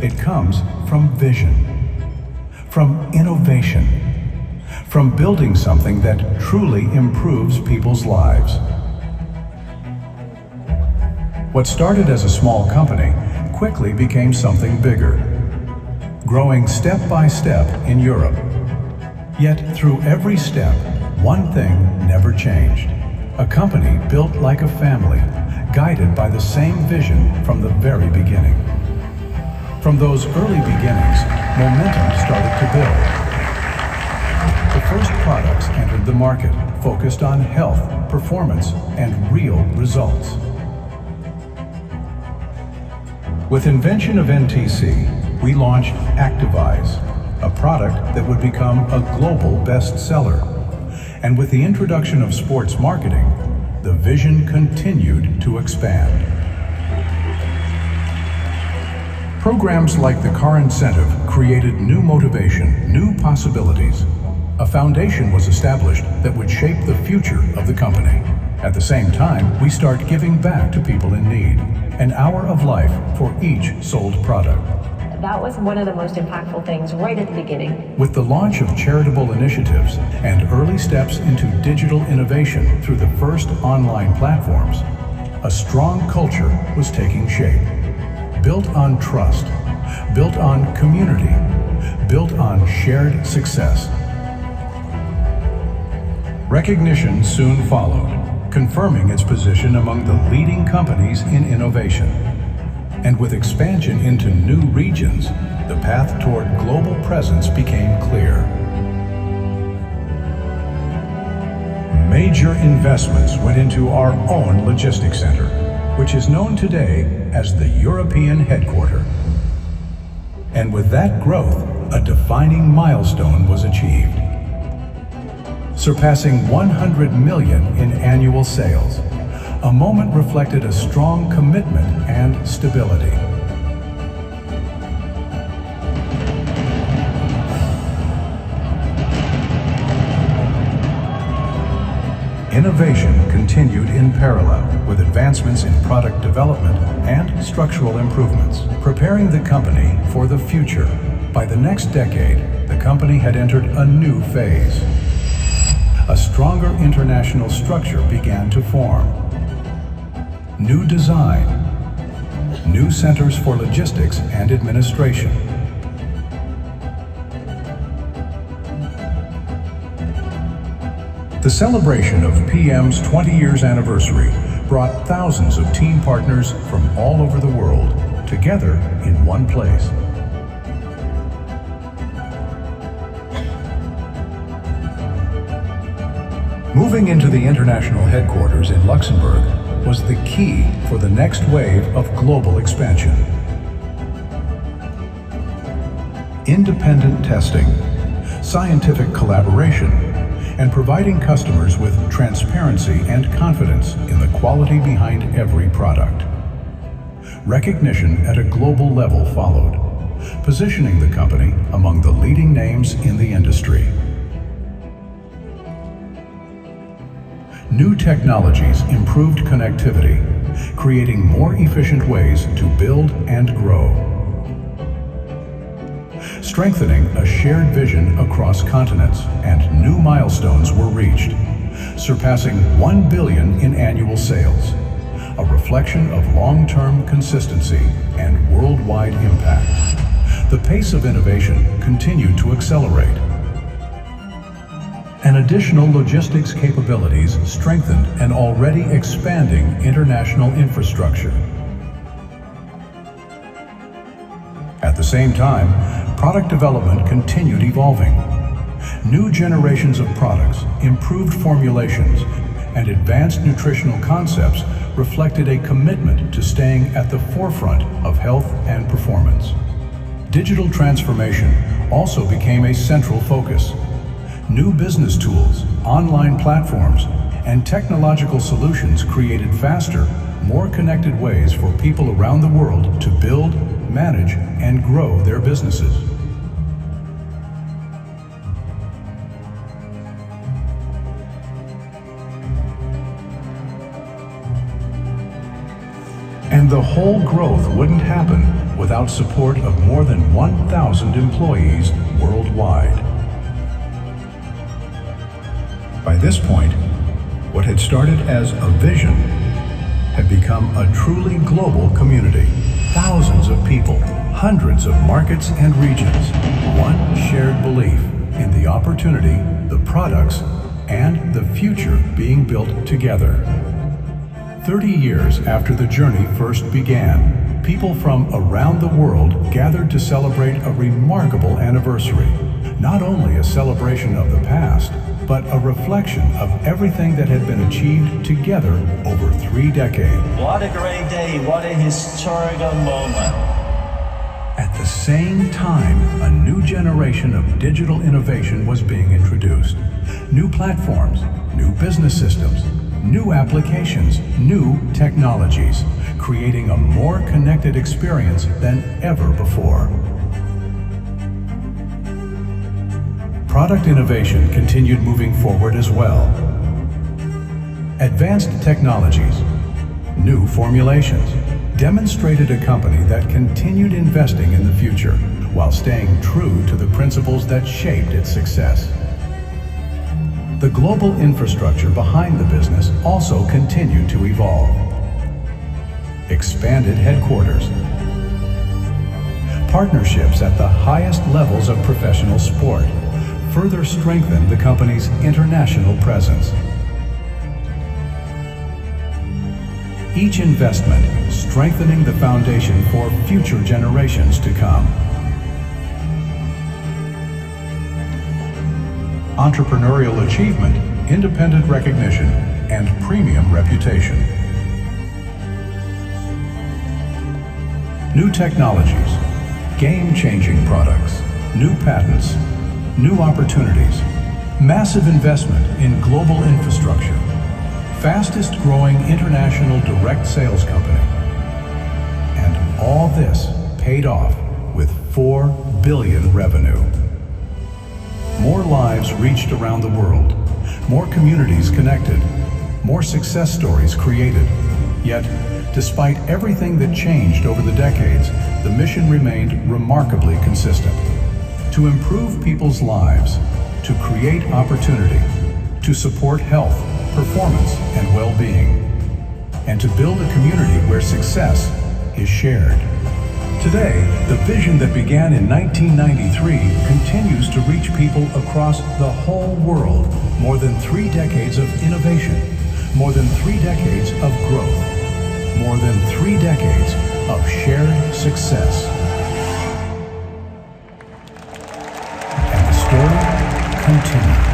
It comes from vision, from innovation, from building something that truly improves people's lives. What started as a small company quickly became something bigger, growing step by step in Europe. Yet through every step, one thing never changed. A company built like a family, guided by the same vision from the very beginning. From those early beginnings, momentum started to build. The first products entered the market, focused on health, performance, and real results. With invention of NTC, we launched Activize, a product that would become a global bestseller. And with the introduction of sports marketing, the vision continued to expand. Programs like the car incentive created new motivation, new possibilities. A foundation was established that would shape the future of the company. At the same time, we start giving back to people in need. An hour of life for each sold product. That was one of the most impactful things right at the beginning. With the launch of charitable initiatives and early steps into digital innovation through the first online platforms, a strong culture was taking shape. Built on trust, built on community, built on shared success. Recognition soon followed, confirming its position among the leading companies in innovation. And with expansion into new regions, the path toward global presence became clear. Major investments went into our own logistics center, which is known today as the European headquarters. And with that growth, a defining milestone was achieved. Surpassing 100 million in annual sales. A moment reflected a strong commitment and stability. Innovation continued in parallel with advancements in product development and structural improvements, preparing the company for the future. By the next decade, the company had entered a new phase. A stronger international structure began to form. New design, new centers for logistics and administration. The celebration of PM's 20 years anniversary brought thousands of team partners from all over the world together in one place. Moving into the international headquarters in Luxembourg was the key for the next wave of global expansion. Independent testing, scientific collaboration, and providing customers with transparency and confidence in the quality behind every product. Recognition at a global level followed, positioning the company among the leading names in the industry. New technologies improved connectivity, creating more efficient ways to build and grow. Strengthening a shared vision across continents, and new milestones were reached, surpassing 1 billion in annual sales, a reflection of long-term consistency and worldwide impact. The pace of innovation continued to accelerate. And additional logistics capabilities strengthened an already expanding international infrastructure. At the same time, product development continued evolving. New generations of products, improved formulations, and advanced nutritional concepts reflected a commitment to staying at the forefront of health and performance. Digital transformation also became a central focus. New business tools, online platforms, and technological solutions created faster, more connected ways for people around the world to build, manage, and grow their businesses. And And the whole growth wouldn't happen without support of more than 1,000 employees worldwide. By this point, what had started as a vision had become a truly global community. Thousands of people, hundreds of markets and regions, one shared belief in the opportunity, the products, and the future being built together. 30 years after the journey first began, people from around the world gathered to celebrate a remarkable anniversary. Not only a celebration of the past, but a reflection of everything that had been achieved together over 3 decades. What a great day, what a historical moment. At the same time, a new generation of digital innovation was being introduced. New platforms, new business systems, new applications, new technologies, creating a more connected experience than ever before. Product innovation continued moving forward as well. Advanced technologies, new formulations, demonstrated a company that continued investing in the future while staying true to the principles that shaped its success. The global infrastructure behind the business also continued to evolve. Expanded headquarters, partnerships at the highest levels of professional sport further strengthened the company's international presence. Each investment strengthening the foundation for future generations to come. Entrepreneurial achievement, independent recognition, and premium reputation. New technologies, game-changing products, new patents, new opportunities, massive investment in global infrastructure, fastest growing international direct sales company. And all this paid off with $4 billion revenue. More lives reached around the world, more communities connected, more success stories created. Yet, despite everything that changed over the decades, the mission remained remarkably consistent. To improve people's lives, to create opportunity, to support health, performance, and well-being, and to build a community where success is shared. Today, the vision that began in 1993 continues to reach people across the whole world. More than 3 decades of innovation, more than 3 decades of growth, more than 3 decades of shared success. And the story continues.